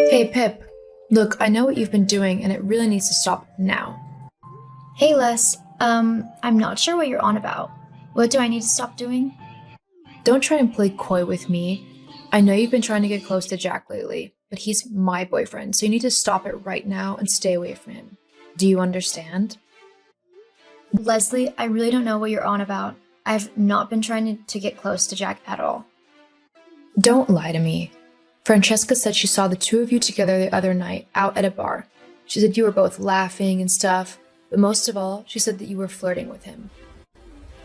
Hey, Pip. Look, I know what you've been doing, and it really needs to stop now. Hey Les, I'm not sure what you're on about. What do I need to stop doing? Don't try and play coy with me. I know you've been trying to get close to Jack lately, but he's my boyfriend, so you need to stop it right now and stay away from him. Do you understand? Leslie, I really don't know what you're on about. I've not been trying to get close to Jack at all. Don't lie to me. Francesca said she saw the two of you together the other night out at a bar. She said you were both laughing and stuff, but most of all, she said that you were flirting with him.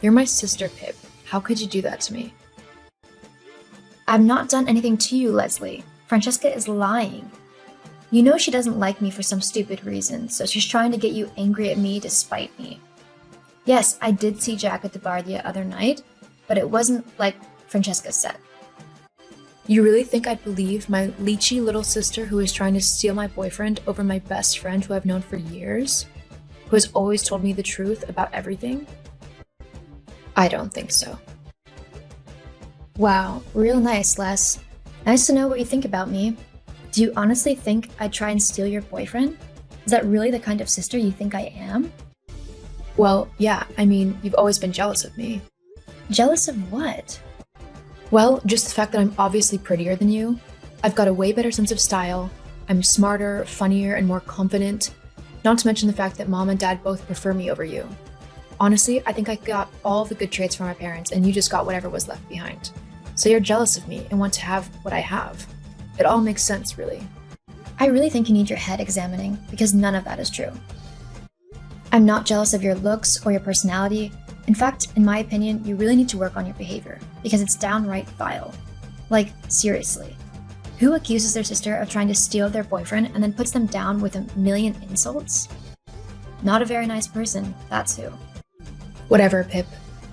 You're my sister, Pip. How could you do that to me? I've not done anything to you, Leslie. Francesca is lying. You know she doesn't like me for some stupid reason, so she's trying to get you angry at me to spite me. Yes, I did see Jack at the bar the other night, but it wasn't like Francesca said. You really think I'd believe my leechy little sister who is trying to steal my boyfriend over my best friend who I've known for years? Who has always told me the truth about everything? I don't think so. Wow, real nice, Les. Nice to know what you think about me. Do you honestly think I'd try and steal your boyfriend? Is that really the kind of sister you think I am? Well, yeah, I mean, you've always been jealous of me. Jealous of what? Well, just the fact that I'm obviously prettier than you. I've got a way better sense of style. I'm smarter, funnier, and more confident. Not to mention the fact that mom and dad both prefer me over you. Honestly, I think I got all the good traits from my parents, and you just got whatever was left behind. So you're jealous of me and want to have what I have. It all makes sense, really. I really think you need your head examining, because none of that is true. I'm not jealous of your looks or your personality. In fact, in my opinion, you really need to work on your behavior, because it's downright vile. Like, seriously. Who accuses their sister of trying to steal their boyfriend and then puts them down with a million insults? Not a very nice person, that's who. Whatever, Pip.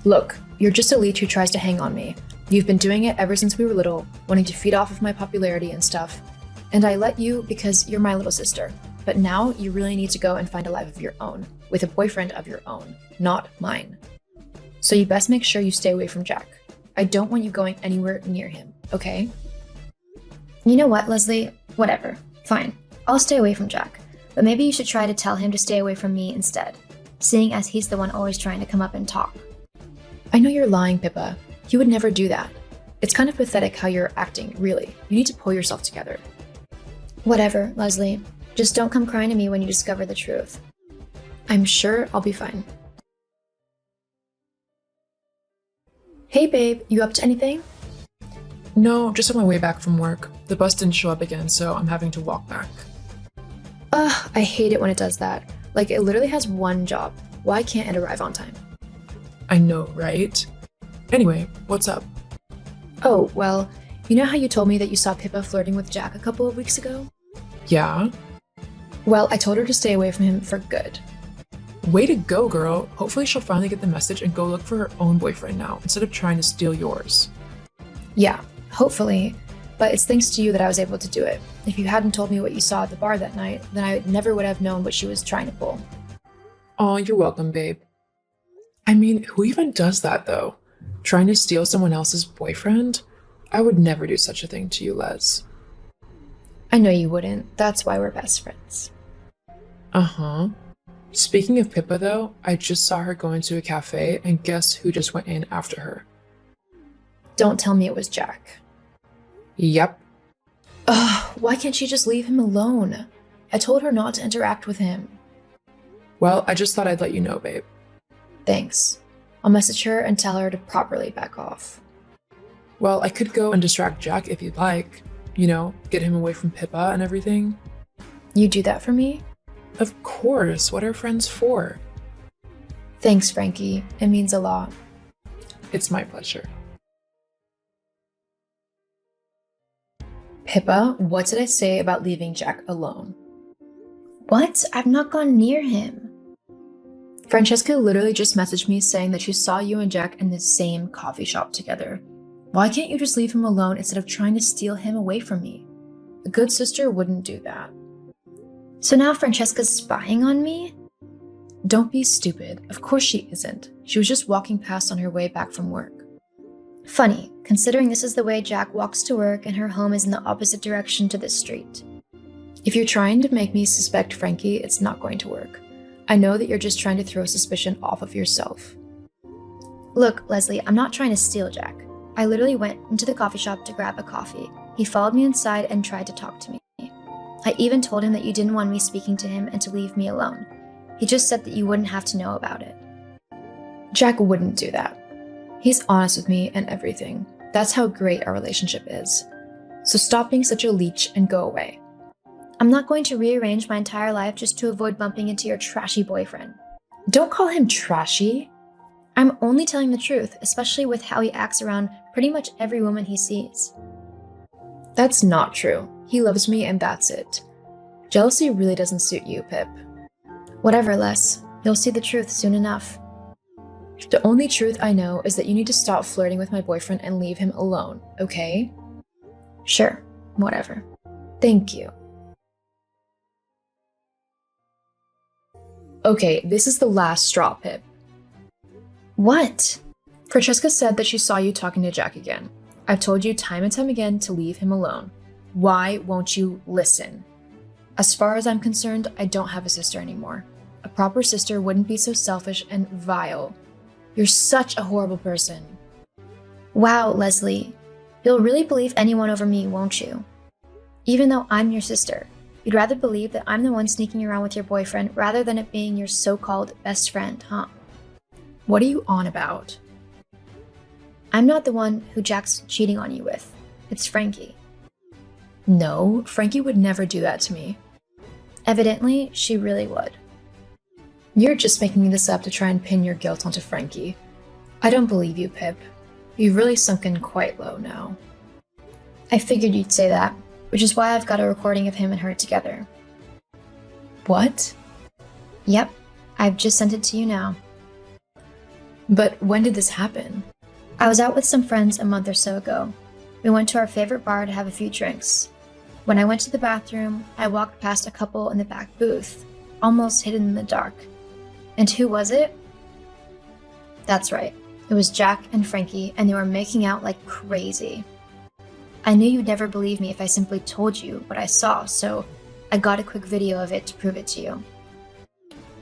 Look, you're just a leech who tries to hang on me. You've been doing it ever since we were little, wanting to feed off of my popularity and stuff. And I let you because you're my little sister. But now you really need to go and find a life of your own, with a boyfriend of your own, not mine. So you best make sure you stay away from Jack. I don't want you going anywhere near him, okay? You know what, Leslie? Whatever. Fine. I'll stay away from Jack. But maybe you should try to tell him to stay away from me instead, seeing as he's the one always trying to come up and talk. I know you're lying, Pippa. You would never do that. It's kind of pathetic how you're acting, really. You need to pull yourself together. Whatever, Leslie. Just don't come crying to me when you discover the truth. I'm sure I'll be fine. Hey babe, you up to anything? No, just on my way back from work. The bus didn't show up again, so I'm having to walk back. Ugh, I hate it when it does that. Like, it literally has one job. Why can't it arrive on time? I know, right? Anyway, what's up? Oh, well, you know how you told me that you saw Pippa flirting with Jack a couple of weeks ago? Yeah? Well, I told her to stay away from him for good. Way to go, girl. Hopefully she'll finally get the message and go look for her own boyfriend now, instead of trying to steal yours. Yeah, hopefully. But it's thanks to you that I was able to do it. If you hadn't told me what you saw at the bar that night, then I never would have known what she was trying to pull. Aw, you're welcome, babe. I mean, who even does that, though? Trying to steal someone else's boyfriend? I would never do such a thing to you, Les. I know you wouldn't. That's why we're best friends. Uh-huh. Speaking of Pippa, though, I just saw her going to a cafe, and guess who just went in after her? Don't tell me it was Jack. Yep. Ugh, why can't she just leave him alone? I told her not to interact with him. Well, I just thought I'd let you know, babe. Thanks. I'll message her and tell her to properly back off. Well, I could go and distract Jack if you'd like. You know, get him away from Pippa and everything. You do that for me? Of course, what are friends for? Thanks, Frankie. It means a lot. It's my pleasure. Pippa, what did I say about leaving Jack alone? What? I've not gone near him. Francesca literally just messaged me saying that she saw you and Jack in the same coffee shop together. Why can't you just leave him alone instead of trying to steal him away from me? A good sister wouldn't do that. So now Francesca's spying on me? Don't be stupid. Of course she isn't. She was just walking past on her way back from work. Funny, considering this is the way Jack walks to work and her home is in the opposite direction to this street. If you're trying to make me suspect Frankie, it's not going to work. I know that you're just trying to throw suspicion off of yourself. Look, Leslie, I'm not trying to steal Jack. I literally went into the coffee shop to grab a coffee. He followed me inside and tried to talk to me. I even told him that you didn't want me speaking to him and to leave me alone. He just said that you wouldn't have to know about it. Jack wouldn't do that. He's honest with me and everything. That's how great our relationship is. So stop being such a leech and go away. I'm not going to rearrange my entire life just to avoid bumping into your trashy boyfriend. Don't call him trashy. I'm only telling the truth, especially with how he acts around pretty much every woman he sees. That's not true. He loves me and that's it. Jealousy really doesn't suit you, Pip. Whatever, Les. You'll see the truth soon enough. The only truth I know is that you need to stop flirting with my boyfriend and leave him alone, okay? Sure, whatever. Thank you. Okay, this is the last straw, Pip. What? Francesca said that she saw you talking to Jack again. I've told you time and time again to leave him alone. Why won't you listen? As far as I'm concerned, I don't have a sister anymore. A proper sister wouldn't be so selfish and vile. You're such a horrible person. Wow, Leslie. You'll really believe anyone over me, won't you? Even though I'm your sister, you'd rather believe that I'm the one sneaking around with your boyfriend rather than it being your so-called best friend, huh? What are you on about? I'm not the one who Jack's cheating on you with. It's Frankie. No, Frankie would never do that to me. Evidently, she really would. You're just making this up to try and pin your guilt onto Frankie. I don't believe you, Pip. You've really sunken quite low now. I figured you'd say that, which is why I've got a recording of him and her together. What? Yep, I've just sent it to you now. But when did this happen? I was out with some friends a month or so ago. We went to our favorite bar to have a few drinks. When I went to the bathroom, I walked past a couple in the back booth, almost hidden in the dark. And who was it? That's right, it was Jack and Frankie, and they were making out like crazy. I knew you'd never believe me if I simply told you what I saw, so I got a quick video of it to prove it to you.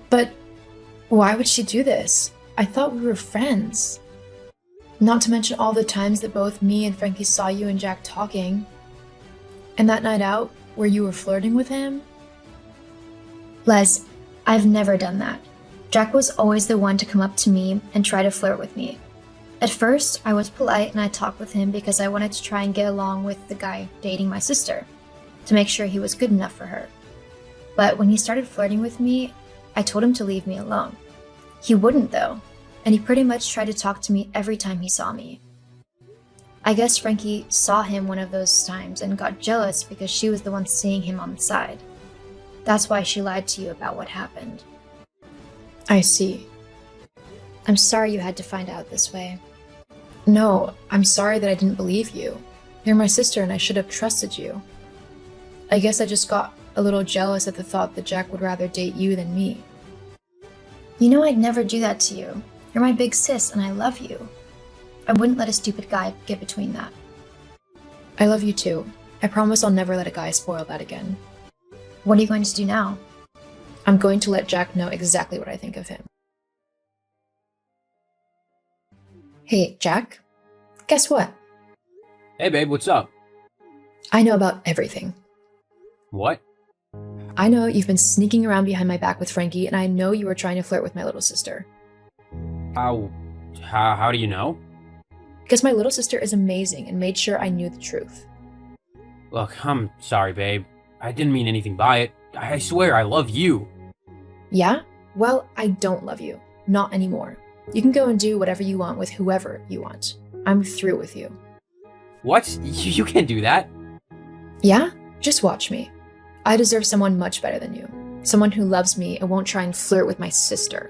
But why would she do this? I thought we were friends. Not to mention all the times that both me and Frankie saw you and Jack talking. And that night out, where you were flirting with him? Les, I've never done that. Jack was always the one to come up to me and try to flirt with me. At first, I was polite and I talked with him because I wanted to try and get along with the guy dating my sister, to make sure he was good enough for her. But when he started flirting with me, I told him to leave me alone. He wouldn't though, and he pretty much tried to talk to me every time he saw me. I guess Frankie saw him one of those times and got jealous because she was the one seeing him on the side. That's why she lied to you about what happened. I see. I'm sorry you had to find out this way. No, I'm sorry that I didn't believe you. You're my sister and I should have trusted you. I guess I just got a little jealous at the thought that Jack would rather date you than me. You know I'd never do that to you. You're my big sis and I love you. I wouldn't let a stupid guy get between that. I love you too. I promise I'll never let a guy spoil that again. What are you going to do now? I'm going to let Jack know exactly what I think of him. Hey, Jack. Guess what? Hey, babe, what's up? I know about everything. What? I know you've been sneaking around behind my back with Frankie, and I know you were trying to flirt with my little sister. How do you know? Because my little sister is amazing and made sure I knew the truth. Look, I'm sorry, babe. I didn't mean anything by it. I swear I love you. Yeah? Well, I don't love you. Not anymore. You can go and do whatever you want with whoever you want. I'm through with you. What? You can't do that. Yeah? Just watch me. I deserve someone much better than you. Someone who loves me and won't try and flirt with my sister.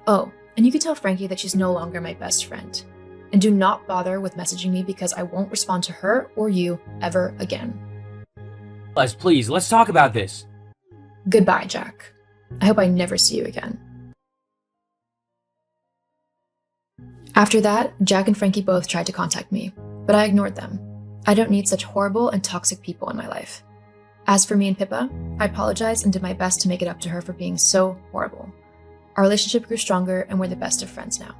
Oh, and you can tell Frankie that she's no longer my best friend. And do not bother with messaging me because I won't respond to her or you ever again. Les, please, let's talk about this. Goodbye, Jack. I hope I never see you again. After that, Jack and Frankie both tried to contact me, but I ignored them. I don't need such horrible and toxic people in my life. As for me and Pippa, I apologized and did my best to make it up to her for being so horrible. Our relationship grew stronger and we're the best of friends now.